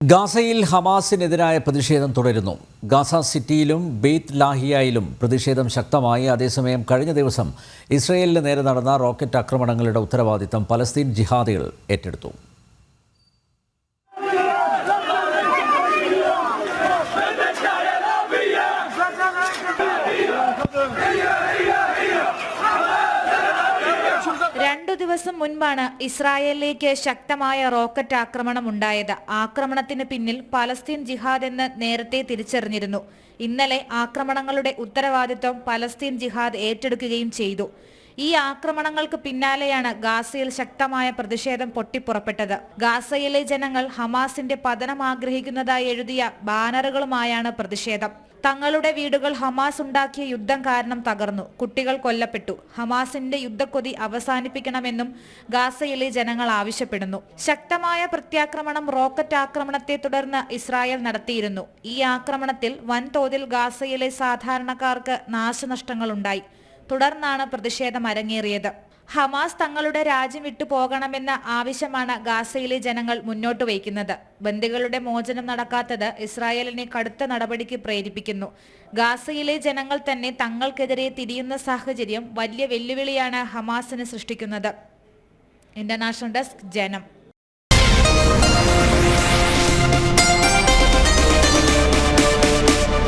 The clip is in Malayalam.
ഗാസയിൽ ഹമാസിനെതിരായ പ്രതിഷേധം തുടരുന്നു. ഗാസ സിറ്റിയിലും ബെയ്ത്ത് ലാഹിയയിലും പ്രതിഷേധം ശക്തമായി. അതേസമയം കഴിഞ്ഞ ദിവസം ഇസ്രയേലിന് നേരെ നടന്ന റോക്കറ്റ് ആക്രമണങ്ങളുടെ ഉത്തരവാദിത്തം പലസ്തീൻ ജിഹാദികൾ ഏറ്റെടുത്തു. രണ്ടു ദിവസം മുൻപാണ് ഇസ്രായേലിലേക്ക് ശക്തമായ റോക്കറ്റ് ആക്രമണം ഉണ്ടായത്. ആക്രമണത്തിന് പിന്നിൽ പലസ്തീൻ ജിഹാദ് എന്ന് നേരത്തെ തിരിച്ചറിഞ്ഞിരുന്നു. ഇന്നലെ ആക്രമണങ്ങളുടെ ഉത്തരവാദിത്വം പലസ്തീൻ ജിഹാദ് ഏറ്റെടുക്കുകയും ചെയ്തു. ഈ ആക്രമണങ്ങൾക്ക് പിന്നാലെയാണ് ഗാസയിൽ ശക്തമായ പ്രതിഷേധം പൊട്ടിപ്പുറപ്പെട്ടത്. ഗാസയിലെ ജനങ്ങൾ ഹമാസിന്റെ പതനം ആഗ്രഹിക്കുന്നതായി എഴുതിയ ബാനറുകളുമായാണ് പ്രതിഷേധം. തങ്ങളുടെ വീടുകൾ ഹമാസ് ഉണ്ടാക്കിയ യുദ്ധം കാരണം തകർന്നു, കുട്ടികൾ കൊല്ലപ്പെട്ടു, ഹമാസിന്റെ യുദ്ധക്കൊതി അവസാനിപ്പിക്കണമെന്നും ഗാസയിലെ ജനങ്ങൾ ആവശ്യപ്പെടുന്നു. ശക്തമായ പ്രത്യാക്രമണം റോക്കറ്റ് ആക്രമണത്തെ തുടർന്ന് ഇസ്രായേൽ നടത്തിയിരുന്നു. ഈ ആക്രമണത്തിൽ വൻതോതിൽ ഗാസയിലെ സാധാരണക്കാർക്ക് നാശനഷ്ടങ്ങളുണ്ടായി. തുടർന്നാണ് പ്രതിഷേധം അരങ്ങേറിയത്. ഹമാസ് തങ്ങളുടെ രാജ്യം വിട്ടു പോകണമെന്ന ആവശ്യമാണ് ഗാസയിലെ ജനങ്ങൾ മുന്നോട്ട് വയ്ക്കുന്നത്. ബന്ദികളുടെ മോചനം നടക്കാത്തത് ഇസ്രായേലിനെ കടുത്ത നടപടിക്ക് പ്രേരിപ്പിക്കുന്നു. ഗാസയിലെ ജനങ്ങൾ തന്നെ തങ്ങൾക്കെതിരെ തിരിയുന്ന സാഹചര്യം വലിയ വെല്ലുവിളിയാണ് ഹമാസിന് സൃഷ്ടിക്കുന്നത്. ഇന്റർനാഷണൽ ഡെസ്ക്, ജനം.